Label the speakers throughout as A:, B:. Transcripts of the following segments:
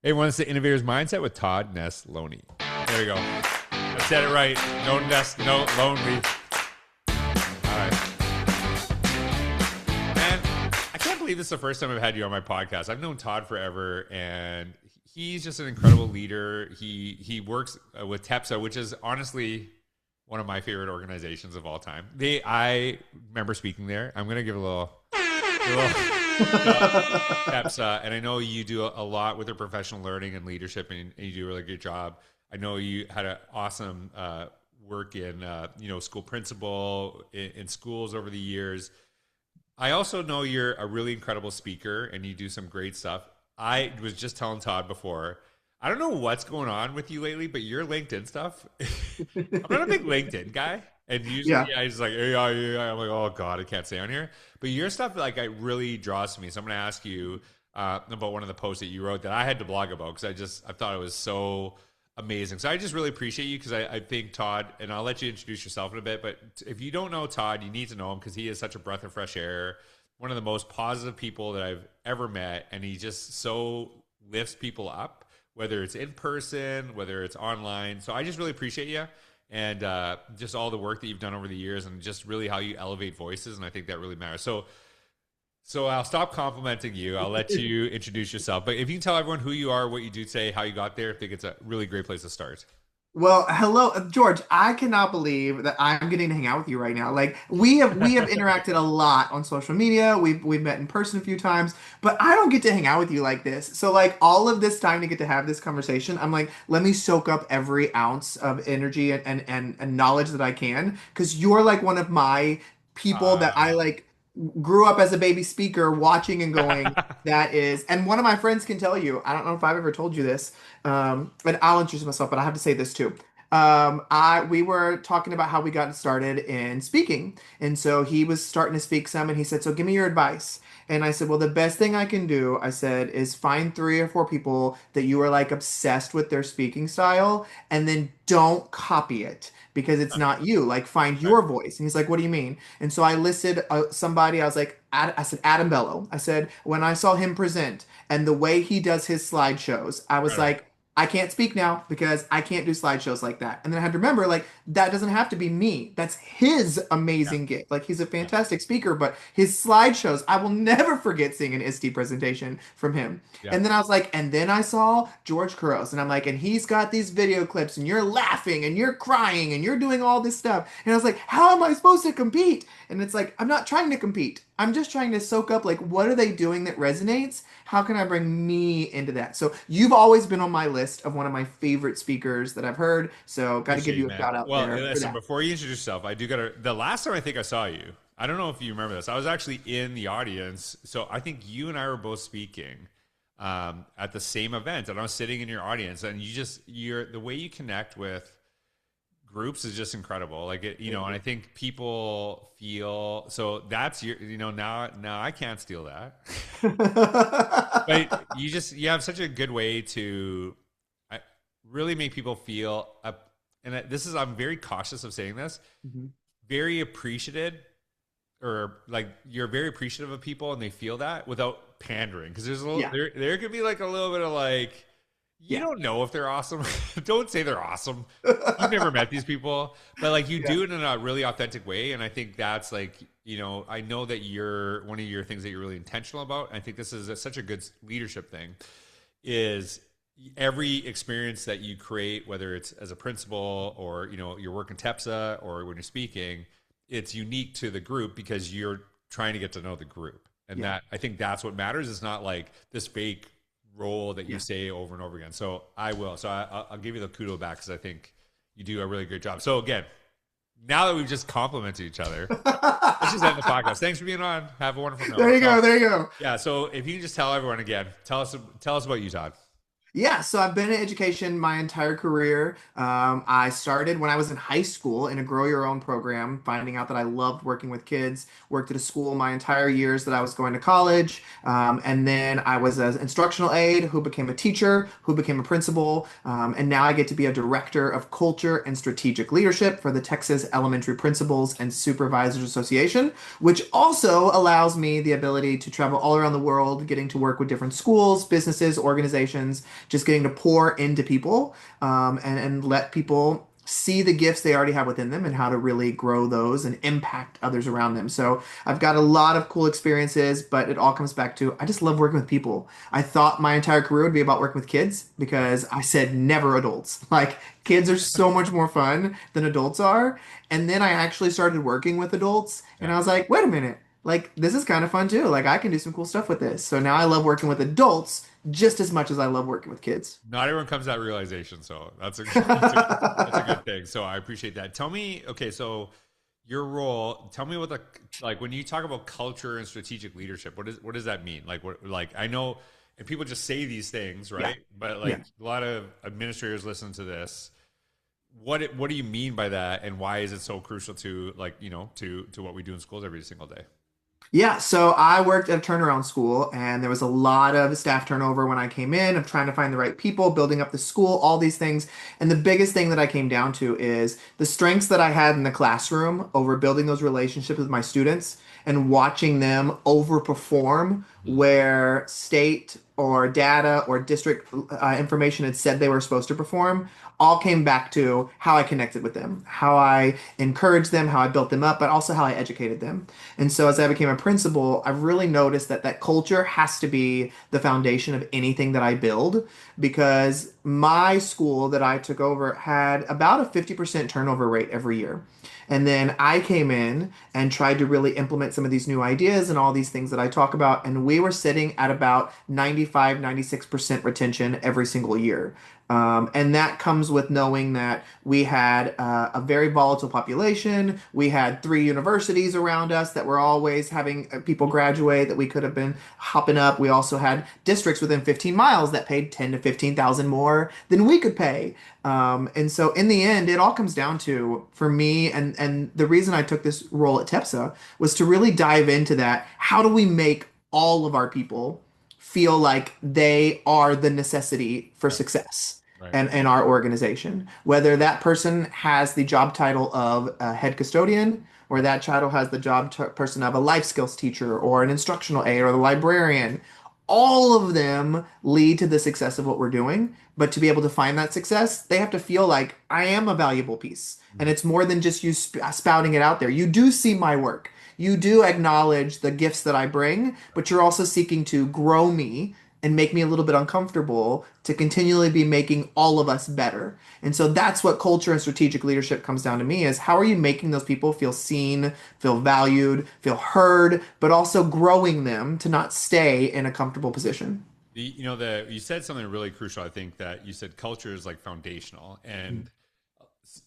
A: Hey, what's the innovator's mindset with Todd Nesloney? There we go. I said it right. No nest, no lonely. All right, man. I can't believe this is the first time I've had you on my podcast. I've known Todd forever, and he's just an incredible leader. He works with TEPSA, which is honestly one of my favorite organizations of all time. I remember speaking there. I'm gonna give a little TEPSA, and I know you do a lot with your professional learning and leadership, and you do a really good job. I know you had an awesome work in school principal in schools over the years. I also know you're a really incredible speaker, and you do some great stuff. I was just telling Todd before. I don't know what's going on with you lately, but your LinkedIn stuff. I'm not a big LinkedIn guy. And usually
B: Yeah.
A: I just like, I'm like, oh God, I can't stay on here. But your stuff like it really draws to me. So I'm going to ask you about one of the posts that you wrote that I had to blog about because I thought it was so amazing. So I just really appreciate you because I think Todd, and I'll let you introduce yourself in a bit, but if you don't know Todd, you need to know him because he is such a breath of fresh air, one of the most positive people that I've ever met. And he just so lifts people up, whether it's in person, whether it's online. So I just really appreciate you and just all the work that you've done over the years and just really how you elevate voices. And I think that really matters. So I'll stop complimenting you. I'll let you introduce yourself. But if you can tell everyone who you are, what you do today, how you got there, I think it's a really great place to start.
B: Well, hello, George. I cannot believe that I'm getting to hang out with you right now. Like we have interacted a lot on social media. We've met in person a few times, but I don't get to hang out with you like this. So like all of this time to get to have this conversation, I'm like, let me soak up every ounce of energy and knowledge that I can, because you're like one of my people that I
A: Uh,
B: like grew up as a baby speaker watching and going, that is, and one of my friends can tell you, I don't know if I've ever told you this, and I'll introduce myself, but I have to say this too. We were talking about how we got started in speaking, and so he was starting to speak some, and he said, "So give me your advice." And I said, "Well, the best thing I can do," I said, "is find three or four people that you are like obsessed with their speaking style, and then don't copy it because it's not you. Like find
A: right,
B: your voice." And he's like, "What do you mean?" And so I listed somebody. I was like, I said Adam Bello. I said when I saw him present and the way he does his slideshows, I was
A: right, right.
B: like, I can't speak now because I can't do slideshows like that. And then I had to remember, like, that doesn't have to be me. That's his
A: Yeah,
B: amazing gift. Like, he's a
A: yeah,
B: fantastic speaker, but his slideshows, I will never forget seeing an ISTE presentation from him.
A: yeah.
B: And then I was like, and then I saw George Couros, and I'm like, and he's got these video clips, and you're laughing, and you're crying, and you're doing all this stuff. And I was like, how am I supposed to compete? And it's like, I'm not trying to compete. I'm just trying to soak up, like, what are they doing that resonates? How can I bring me into that? So you've always been on my list of one of my favorite speakers that I've heard. So got to give
A: Appreciate you,
B: you a
A: man.
B: shout out
A: Well,
B: there for
A: listen,
B: that.
A: before you introduce yourself, I do gotta the last time I think I saw you, I don't know if you remember this. I was actually in the audience. So I think you and I were both speaking at the same event, and I was sitting in your audience, and you're the way you connect with groups is just incredible. Like and I
B: Thank
A: think people feel so that's now I can't steal that.
B: you.
A: But you have such a good way to really make people feel and this is I'm very cautious of saying this,
B: Mhm.
A: very appreciated or like you're very appreciative of people and they feel that without pandering because there's a little
B: Yeah,
A: there could be like a little bit of like you
B: yeah,
A: don't know if they're awesome. Don't say they're awesome. You've never met these people, but like you
B: yeah,
A: do it in a really authentic way. And I think that's like, I know that you're one of your things that you're really intentional about. I think this is such a good leadership thing is every experience that you create, whether it's as a principal or, you're working TEPSA or when you're speaking, it's unique to the group because you're trying to get to know the group. And
B: yeah,
A: that I think that's what matters. It's not like this fake role that you
B: yeah.
A: say over and over again. So I will. So I'll give you the kudo back because I think you do a really good job. So again, now that we've just complimented each other, let's just end the podcast. Thanks for being on. Have a wonderful
B: There
A: night.
B: you
A: So
B: go. There you go.
A: yeah. So if you can just tell everyone again, tell us about you, Todd.
B: Yeah, so I've been in education my entire career. I started when I was in high school in a grow your own program, finding out that I loved working with kids. Worked at a school my entire years that I was going to college. And then I was an instructional aide who became a teacher, who became a principal. And now I get to be a director of culture and strategic leadership for the Texas Elementary Principals and Supervisors Association, which also allows me the ability to travel all around the world, getting to work with different schools, businesses, organizations just getting to pour into people, and let people see the gifts they already have within them and how to really grow those and impact others around them. So I've got a lot of cool experiences, but it all comes back to I just love working with people. I thought my entire career would be about working with kids because I said never adults. Like kids are so much more fun than adults are. And then I actually started working with adults and
A: Yeah.
B: I was like, wait a minute. Like this is kind of fun too. Like I can do some cool stuff with this. So now I love working with adults just as much as I love working with kids.
A: Not everyone comes to that realization, so that's a good thing. So I appreciate that. Tell me, okay, so your role. Tell me what the like when you talk about culture and strategic leadership. What does that mean? Like what like I know, and people just say these things,
B: Yeah.
A: right? But like
B: Yeah.
A: a lot of administrators listen to this. What do you mean by that, and why is it so crucial to like to what we do in schools every single day?
B: Yeah, so I worked at a turnaround school, and there was a lot of staff turnover when I came in of trying to find the right people, building up the school, all these things. And the biggest thing that I came down to is the strengths that I had in the classroom over building those relationships with my students and watching them overperform
A: Mhm.
B: where state or data or district information had said they were supposed to perform. All came back to how I connected with them, how I encouraged them, how I built them up, but also how I educated them. And so as I became a principal, I've really noticed that that culture has to be the foundation of anything that I build because my school that I took over had about a 50% turnover rate every year. And then I came in and tried to really implement some of these new ideas and all these things that I talk about. And we were sitting at about 95, 96% retention every single year. And that comes with knowing that we had a very volatile population. We had three universities around us that were always having people graduate that we could have been hopping up. We also had districts within 15 miles that paid 10 to 15,000 more than we could pay. And so in the end, it all comes down to, for me, and the reason I took this role at TEPSA was to really dive into that. How do we make all of our people feel like they are the necessity for
A: Yeah,
B: success?
A: right.
B: And in our organization, whether that person has the job title of a head custodian or that title has the person of a life skills teacher or an instructional aide or the librarian, all of them lead to the success of what we're doing. But to be able to find that success, they have to feel like I am a valuable piece. And
A: Mhm.
B: it's more than just you spouting it out there. You do see my work. You do acknowledge the gifts that I bring, but you're also seeking to grow me and make me a little bit uncomfortable to continually be making all of us better. And so that's what culture and strategic leadership comes down to me is how are you making those people feel seen, feel valued, feel heard, but also growing them to not stay in a comfortable position.
A: The you said something really crucial. I think that you said culture is like foundational, and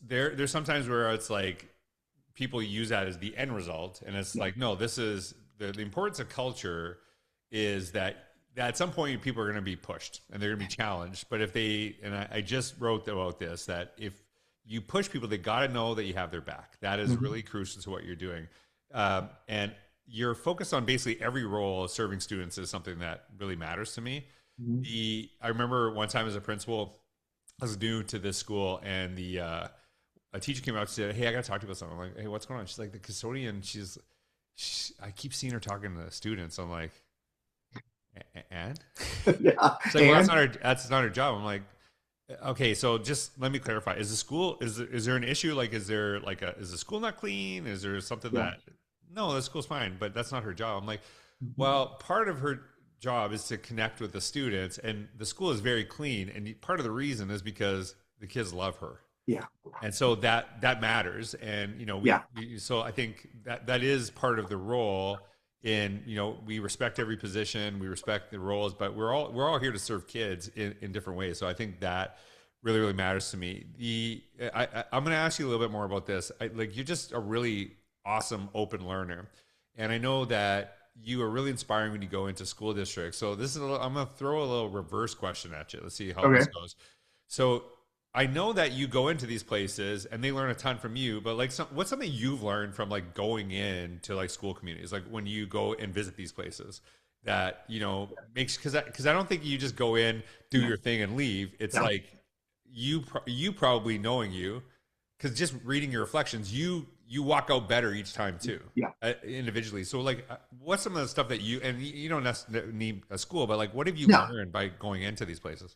A: there's sometimes where it's like people use that as the end result, and it's
B: Yeah.
A: like no, this is the importance of culture is that at some point people are going to be pushed and they're going to be challenged. But if they and I just wrote about this that if you push people, they got to know that you have their back. That is
B: Mhm.
A: really crucial to what you're doing, and you're focused on basically every role. Serving students is something that really matters to me.
B: Mhm.
A: The I remember one time as a principal, I was new to this school, and the a teacher came out and said, "Hey, I got to talk to you about something." I'm like, "Hey, what's going on?" She's like, "The custodian. I keep seeing her talking to the students." I'm like, "And?"
B: Yeah.
A: She's like, "Well,
B: And
A: that's not her job." I'm like, "Okay, so just let me clarify. Is the school is there an issue? Like, is there like a is the school not clean? Is there something
B: yeah.
A: that no, the school's fine, but that's not her job." I'm like,
B: Mhm.
A: "Well, part of her job is to connect with the students, and the school is very clean, and part of the reason is because the kids love her."
B: Yeah.
A: And so that matters, and
B: Yeah.
A: so I think that is part of the role. In we respect every position, we respect the roles, but we're all here to serve kids in different ways. So I think that really matters to me. I'm going to ask you a little bit more about this. Like you're just a really awesome open learner, and I know that you are really inspiring when you go into school districts. So I'm going to throw a little reverse question at you. Let's see how this
B: Okay.
A: goes. So I know that you go into these places and they learn a ton from you, but like, what's something you've learned from like going into like school communities, like when you go and visit these places that makes because I don't think you just go in, do
B: Yeah.
A: your thing, and leave. It's
B: Yeah.
A: like you probably knowing you, because just reading your reflections, you walk out better each time too,
B: Yeah.
A: individually. So like, what's some of the stuff that you don't necessarily need a school, but like, what have you
B: No.
A: learned by going into these places?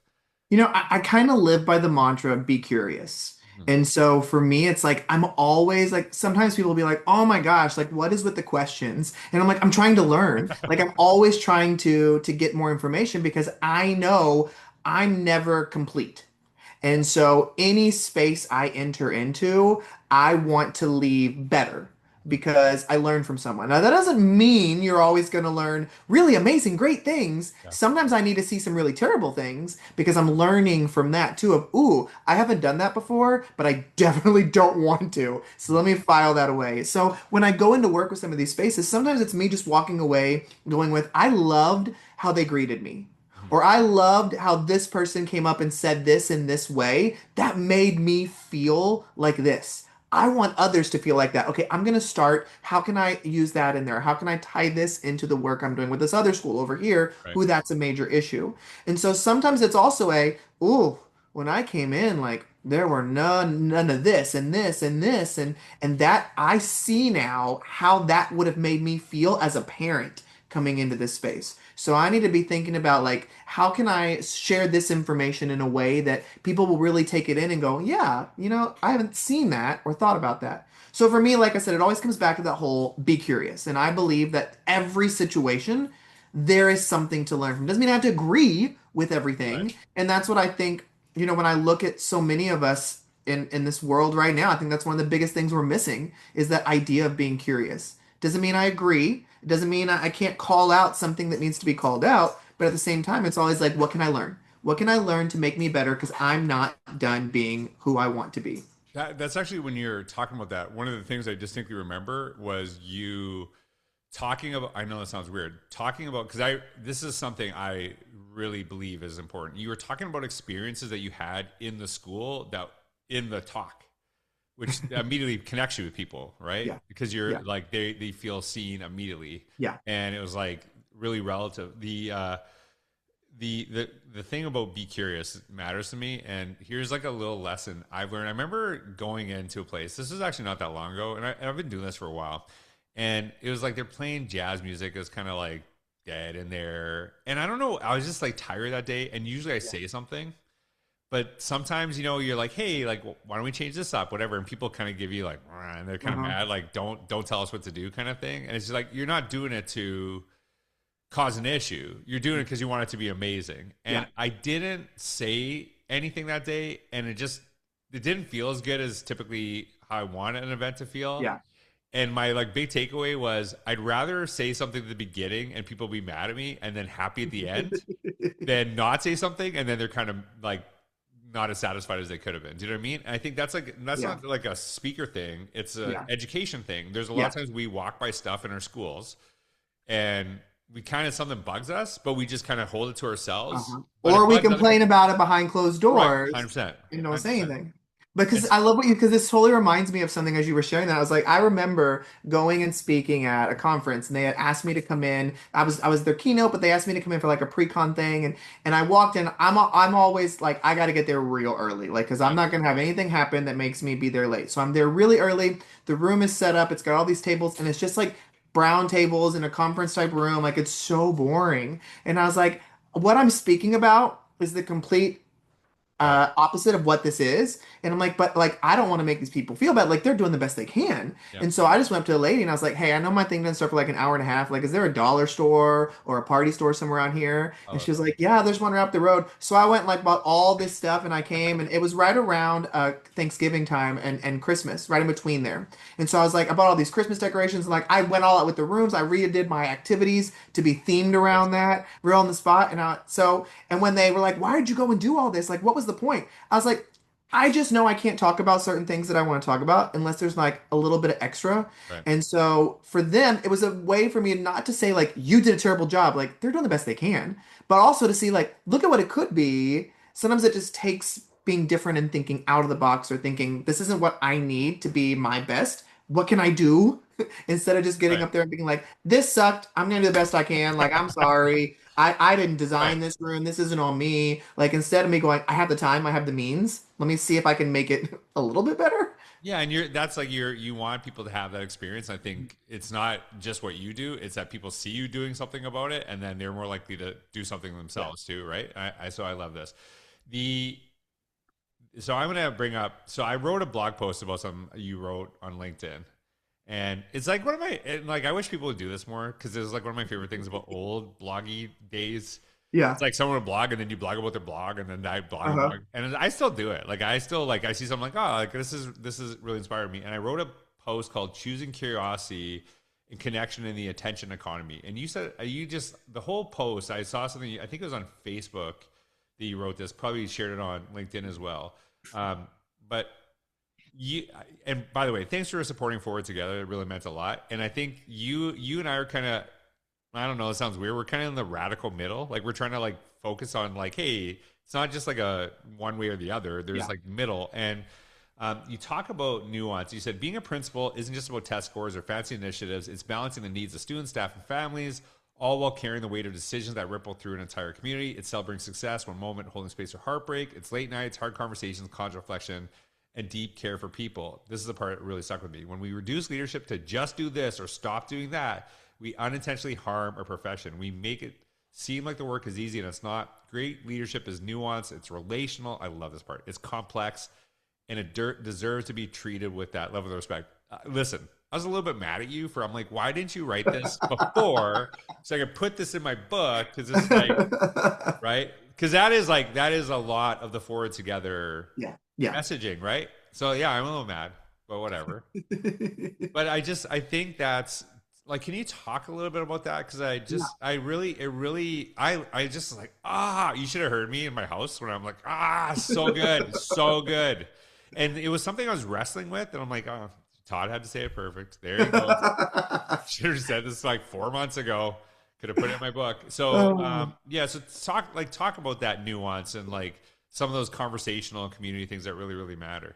B: I kind of live by the mantra, be curious.
A: Mhm.
B: And so for me, it's like I'm always like sometimes people will be like, oh my gosh, like what is with the questions? And I'm like, I'm trying to learn. Like I'm always trying to get more information because I know I'm never complete. And so any space I enter into, I want to leave better because I learned from someone. Now, that doesn't mean you're always going to learn really amazing, great things.
A: Yeah.
B: Sometimes I need to see some really terrible things because I'm learning from that too of, ooh, I haven't done that before, but I definitely don't want to. So let me file that away. So when I go into work with some of these spaces, sometimes it's me just walking away going with, I loved how they greeted me.
A: Mhm.
B: Or I loved how this person came up and said this in this way. That made me feel like this. I want others to feel like that. Okay, I'm going to start. How can I use that in there? How can I tie this into the work I'm doing with this other school over here,
A: Right.
B: who that's a major issue? And so sometimes it's also ooh, when I came in, like there were none of this and this and this and that I see now how that would have made me feel as a parent coming into this space. So I need to be thinking about like how can I share this information in a way that people will really take it in and go, yeah, I haven't seen that or thought about that. So for me, like I said, it always comes back to that whole be curious. And I believe that every situation there is something to learn from. Doesn't mean I have to agree with
A: Right.
B: everything. And that's what I think, when I look at so many of us in this world right now, I think that's one of the biggest things we're missing is that idea of being curious. Doesn't mean I agree. It doesn't mean I can't call out something that needs to be called out, but at the same time, it's always like, what can I learn? What can I learn to make me better? Because I'm not done being who I want to be.
A: That's actually when you're talking about that. One of the things I distinctly remember was you talking about. I know that sounds weird. Talking about because I this is something I really believe is important. You were talking about experiences that you had in the school that in the talk, which immediately connects you with people, right?
B: Yeah,
A: Because you're
B: yeah,
A: like they feel seen immediately,
B: yeah.
A: and it was like really relative. The thing about be curious matters to me, and here's like a little lesson I've learned. I remember going into a place. This is actually not that long ago, and I've been doing this for a while. And it was like they're playing jazz music. It was kind of like dead in there, and I don't know. I was just like tired that day, and usually I
B: Yeah.
A: say something, but sometimes you're like, hey, like why don't we change this up, whatever, and people kind of give you like, "Rah," and they're kind of
B: Uh-huh.
A: mad, like don't tell us what to do, kind of thing. And it's just like you're not doing it to cause an issue. You're doing it because you want it to be amazing.
B: Yeah.
A: And I didn't say anything that day, and it didn't feel as good as typically how I want an event to feel.
B: Yeah.
A: And my like big takeaway was I'd rather say something at the beginning and people be mad at me and then happy at the end than not say something and then they're kind of like not as satisfied as they could have been. Do you know what I mean? And I think that's
B: Yeah.
A: not like a speaker thing. It's a
B: Yeah.
A: education thing. There's a lot of
B: Yeah.
A: times we walk by stuff in our schools and we kind of something bugs us, but we just kind of hold it to ourselves.
B: Uh-huh.
A: But it
B: Or we
A: bugs other
B: complain
A: people.
B: about it behind closed
A: Right. 100%.
B: doors and don't say
A: 100%.
B: anything. Because
A: It's
B: I love because this totally reminds me of something as you were sharing that. I was like, I remember going and speaking at a conference and they had asked me to come in. I was their keynote, but they asked me to come in for like a pre-con thing and I walked in. I'm always like I got to get there real early, like because I'm
A: yep.
B: not gonna have anything happen that makes me be there late. So I'm there really early. The room is set up. It's got all these tables and it's just like brown tables in a conference type room. Like it's so boring. And I was like, what I'm speaking about is the complete
A: Right.
B: opposite of what this is. And I'm like, but like, I don't want to make these people feel bad. Like, they're doing the best they can.
A: Yep.
B: And so I just went up to the lady and I was like, hey, I know my thing doesn't start for like an hour and a half. Like, is there a dollar store or a party store somewhere around here?
A: I
B: And
A: love
B: she was
A: that.
B: like, yeah, there's one right up the road. So I went and like bought all this stuff and I came and it was right around Thanksgiving time and Christmas, right in between there. And so I was like, I bought all these Christmas decorations and like I went all out with the rooms. I redid my activities to be themed
A: That's
B: around
A: cool.
B: that, real on the spot. And when they were like, why did you go and do all this? Like, what was the point? I was like, I just know I can't talk about certain things that I want to talk about unless there's like a little bit of extra.
A: Right.
B: And so for them, it was a way for me not to say like you did a terrible job, like they're doing the best they can, but also to see like look at what it could be. Sometimes it just takes being different and thinking out of the box or thinking this isn't what I need to be my best. What can I do? Instead of just getting
A: Right.
B: up there and being like, this sucked. I'm gonna do the best I can. Like, I'm sorry. I didn't
A: Right.
B: design this room. This isn't on me. Like, instead of me going, I have the time, I have the means. Let me see if I can make it a little bit better.
A: Yeah, and that's like you want people to have that experience. I think it's not just what you do; it's that people see you doing something about it, and then they're more likely to do something
B: Yeah.
A: themselves too, right? So I love this. The so I'm gonna bring up. So I wrote a blog post about something you wrote on LinkedIn, and it's like one of my and like I wish people would do this more because it's like one of my favorite things about old bloggy days. It's
B: Yeah.
A: like someone would blog and then you blog about their blog and then I blog and
B: Uh-huh.
A: blog and I still do it. Like I still like I see something like oh like this is really inspired me and I wrote a post called "Choosing Curiosity and Connection in the Attention Economy." And you said you just the whole post I saw something I think it was on Facebook that you wrote this. Probably shared it on LinkedIn as well. But you and by the way, thanks for supporting Forward Together. It really meant a lot. And I think you and I are kind of I don't know, it sounds weird. We're kind of in the radical middle. Like we're trying to like focus on like, hey, it's not just like a one way or the other. There's
B: Yeah.
A: like middle. And you talk about nuance. You said being a principal isn't just about test scores or fancy initiatives. It's balancing the needs of students, staff, and families, all while carrying the weight of decisions that ripple through an entire community. It's celebrating success, one moment, holding space for heartbreak. It's late nights, hard conversations, conscious reflection, and deep care for people. This is the part that really stuck with me. When we reduce leadership to just do this or stop doing that, we unintentionally harm our profession. We make it seem like the work is easy, and it's not. Great leadership is nuanced, it's relational. I love this part. It's complex, and it deserves to be treated with that level of respect. Listen, I was a little bit mad at you for, I'm like, why didn't you write this before so I could put this in my book? Because it's like, right? Because that is a lot of the Forward Together
B: Yeah. Yeah.
A: messaging, right? So yeah, I'm a little mad, but whatever. But I think that's like, can you talk a little bit about that? Because
B: Yeah.
A: I really, it really, I just like, you should have heard me in my house when I'm like, so good, so good. And it was something I was wrestling with, and I'm like, oh, Todd had to say it perfect. There you go. Should have said this like 4 months ago. Could have put it in my book. So,
B: Oh.
A: yeah. So talk about that nuance and like some of those conversational and community things that really, really matter.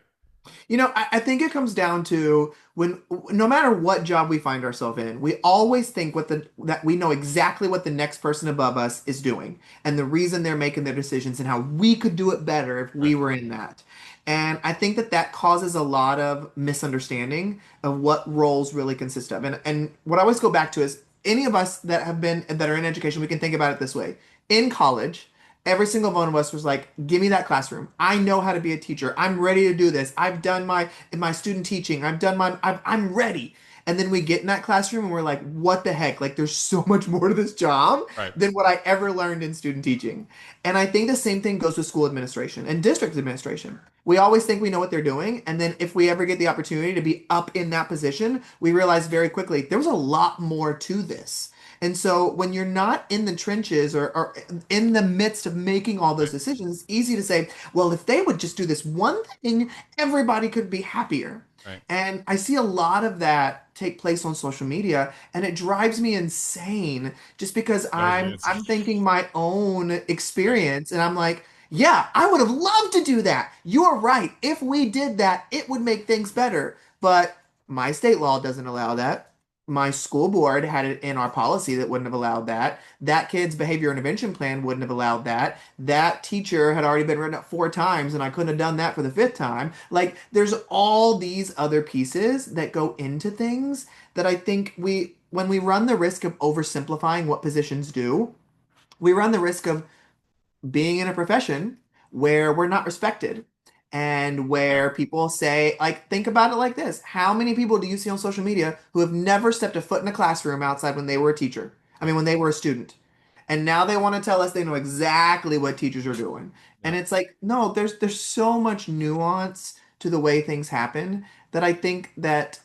B: I think it comes down to when no matter what job we find ourselves in, we always think that we know exactly what the next person above us is doing and the reason they're making their decisions and how we could do it better if we
A: Right.
B: were in that. And I think that that causes a lot of misunderstanding of what roles really consist of. And what I always go back to is any of us that are in education, we can think about it this way. In college, every single one of us was like, give me that classroom. I know how to be a teacher. I'm ready to do this. I've done my student teaching. I'm ready. And then we get in that classroom and we're like, what the heck? Like there's so much more to this job
A: Right.
B: than what I ever learned in student teaching. And I think the same thing goes with school administration and district administration. We always think we know what they're doing. And then if we ever get the opportunity to be up in that position, we realize very quickly there was a lot more to this. And so when you're not in the trenches or in the midst of making all those
A: Right.
B: decisions, it's easy to say, well, if they would just do this one thing, everybody could be happier.
A: Right.
B: And I see a lot of that take place on social media, and it drives me insane just because
A: Drives me
B: I'm
A: insane.
B: thinking my own
A: Right.
B: experience, and I'm like, yeah, I would have loved to do that. You're right. If we did that, it would make things better. But my state law doesn't allow that. My school board had it in our policy that wouldn't have allowed that. That kid's behavior intervention plan wouldn't have allowed that. That teacher had already been written up 4 times, and I couldn't have done that for the fifth time. Like, there's all these other pieces that go into things that I think when we run the risk of oversimplifying what positions do, we run the risk of being in a profession where we're not respected and
A: Yeah.
B: where people say, like, think about it like this. How many people do you see on social media who have never stepped a foot in a classroom outside when they were a teacher? I
A: Right.
B: mean, when they were a student. And now they want to tell us they know exactly what teachers are doing.
A: Yeah.
B: And it's like, no, there's so much nuance to the way things happen that I think that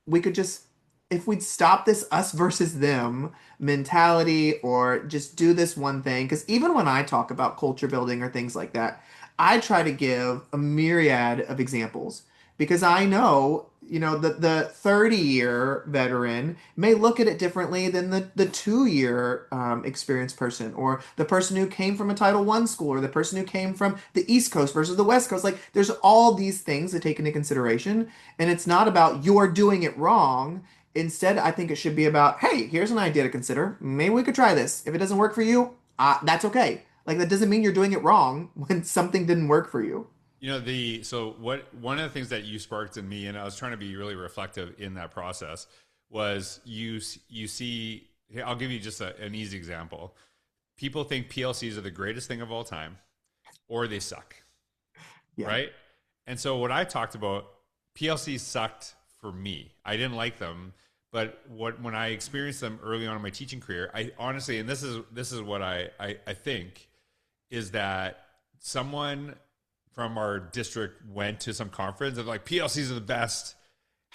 B: we could just if we'd stop this us versus them mentality or just do this one thing because even when I talk about culture building or things like that, I try to give a myriad of examples because I know the 30-year veteran may look at it differently than the 2-year experienced person or the person who came from a Title I school or the person who came from the East Coast versus the West Coast. Like there's all these things to take into consideration, and it's not about you're doing it wrong. Instead, I think it should be about, hey, here's an idea to consider. Maybe we could try this. If it doesn't work for you, that's okay. Like that doesn't mean you're doing it wrong when something didn't work for you.
A: You know, the so what one of the things that you sparked in me, and I was trying to be really reflective in that process, was you see. Here, I'll give you just an easy example. People think PLCs are the greatest thing of all time. or they suck,
B: Yeah.
A: right? And so what I talked about, PLCs sucked for me. I didn't like them, but when I experienced them early on in my teaching career, I honestly, and this is what I think is that someone from our district went to some conference and like PLCs are the best.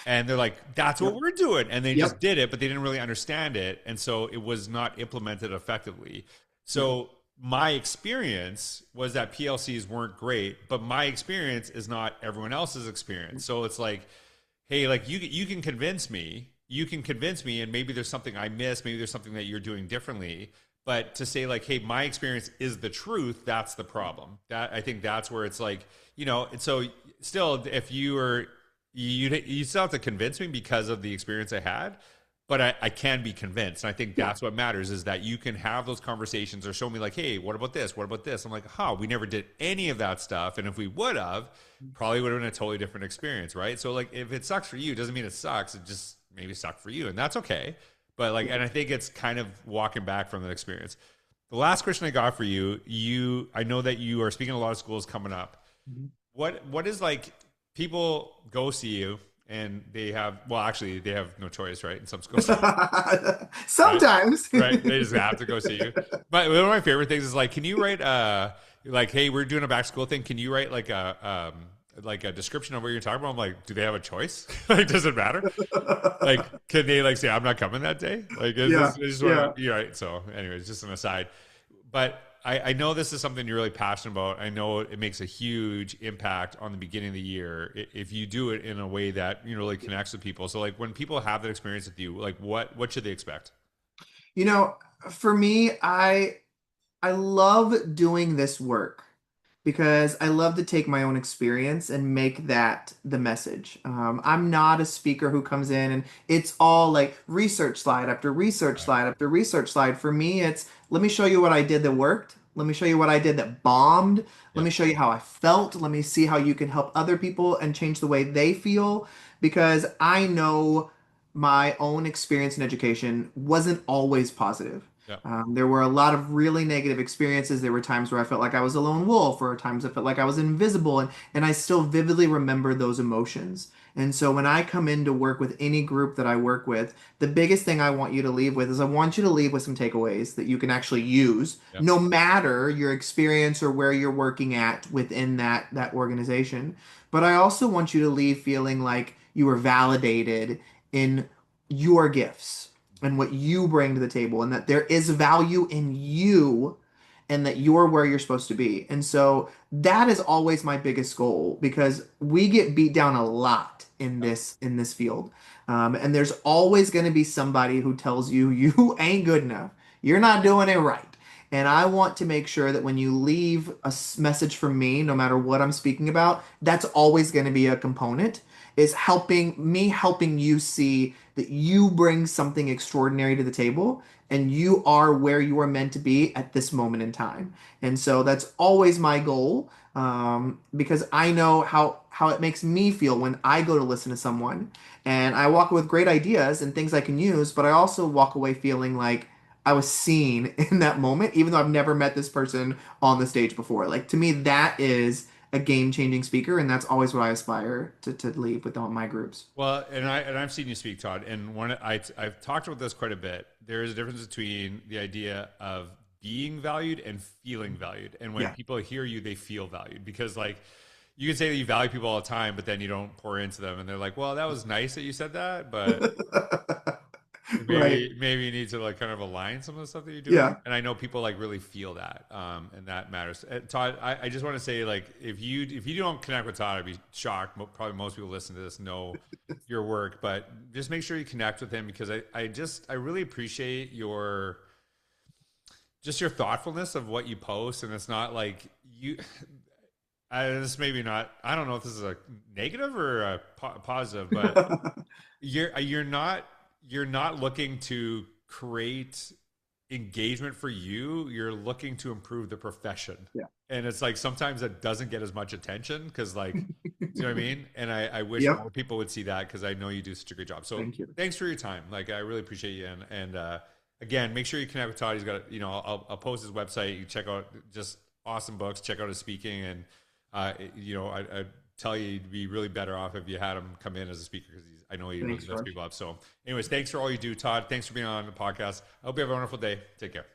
A: And they're like, that's what
B: Yep.
A: we're doing. And they just
B: Yep.
A: did it, but they didn't really understand it. And so it was not implemented effectively.
B: Yep.
A: So my experience was that PLCs weren't great, but my experience is not everyone else's experience. So it's like, hey, like you can convince me, and maybe there's something I missed, maybe there's something that you're doing differently. But to say like, hey, my experience is the truth, that's the problem. That I think that's where it's like, and so still, if you still have to convince me because of the experience I had, but I can be convinced. And I think
B: Yeah.
A: that's what matters is that you can have those conversations or show me like, hey, what about this? What about this? I'm like, we never did any of that stuff. And if we would have, probably would have been a totally different experience, right? So like if it sucks for you, it doesn't mean it sucks. It just maybe sucked for you. And that's okay. But like,
B: Yeah.
A: and I think it's kind of walking back from that experience. The last question I got for I know that you are speaking to a lot of schools coming up.
B: Mhm.
A: What is like people go see you and they have actually they have no choice, right? In some schools, right?
B: Sometimes.
A: Right. They just have to go see you. But one of my favorite things is like, can you write like, hey, we're doing a back to school thing. Can you write like a description of what you're talking about? I'm like, do they have a choice? Like, does it matter? Like, can they like say I'm not coming that day? Like, is
B: Yeah.
A: this I just want
B: Yeah.
A: to, right? So, anyways, just an aside. But I know this is something you're really passionate about. I know it makes a huge impact on the beginning of the year if you do it in a way that really connects with people. So, like when people have that experience with you, like what should they expect?
B: You know, for me, I love doing this work because I love to take my own experience and make that the message. I'm not a speaker who comes in and it's all like research slide after research
A: Right.
B: slide after research slide. For me, it's let me show you what I did that worked. Let me show you what I did that bombed. Let
A: Yeah.
B: me show you how I felt. Let me see how you can help other people and change the way they feel because I know my own experience in education wasn't always positive.
A: Yeah.
B: There were a lot of really negative experiences. There were times where I felt like I was a lone wolf, or times I felt like I was invisible, and I still vividly remember those emotions. And so when I come in to work with any group that I work with, the biggest thing I want you to leave with is I want you to leave with some takeaways that you can actually use,
A: Yeah.
B: no matter your experience or where you're working at within that organization. But I also want you to leave feeling like you were validated in your gifts and what you bring to the table, and that there is value in you and that you're where you're supposed to be. And so that is always my biggest goal because we get beat down a lot in this field. And there's always going to be somebody who tells you you ain't good enough. You're not doing it right. And I want to make sure that when you leave a message from me, no matter what I'm speaking about, that's always going to be a component is helping you see that you bring something extraordinary to the table and you are where you are meant to be at this moment in time. And so that's always my goal because I know how it makes me feel when I go to listen to someone and I walk away with great ideas and things I can use, but I also walk away feeling like I was seen in that moment, even though I've never met this person on the stage before. Like to me, that is a game-changing speaker, and that's always what I aspire to leave with all my groups.
A: Well, I've seen you speak, Todd, and I've talked about this quite a bit. There is a difference between the idea of being valued and feeling valued. And when
B: Yeah.
A: people hear you, they feel valued because like you can say that you value people all the time, but then you don't pour into them, and they're like, "Well, that was nice that you said that, but
B: Right.
A: maybe you need to like kind of align some of the stuff that you're doing."
B: Yeah.
A: And I know people like really feel that, and that matters. Todd, I just want to say like if you don't connect with Todd, I'd be shocked. Probably most people listen to this know your work, but just make sure you connect with him because I really appreciate your thoughtfulness of what you post, and it's not like you. This maybe not. I don't know if this is a negative or a positive, but you're not looking to create engagement for you. You're looking to improve the profession,
B: Yeah.
A: and it's like sometimes that doesn't get as much attention because like, do you know what I mean? And I wish
B: Yep.
A: more people would see that because I know you do such a great job. So
B: Thank you.
A: thanks for your time. Like I really appreciate you, and again, make sure you connect with Todd. He's got I'll post his website. You check out just awesome books. Check out his speaking, and I tell you, you'd be really better off if you had him come in as a speaker because I know he really
B: Thanks,
A: lifts
B: George.
A: people up. So, anyways, thanks for all you do, Todd. Thanks for being on the podcast. I hope you have a wonderful day. Take care.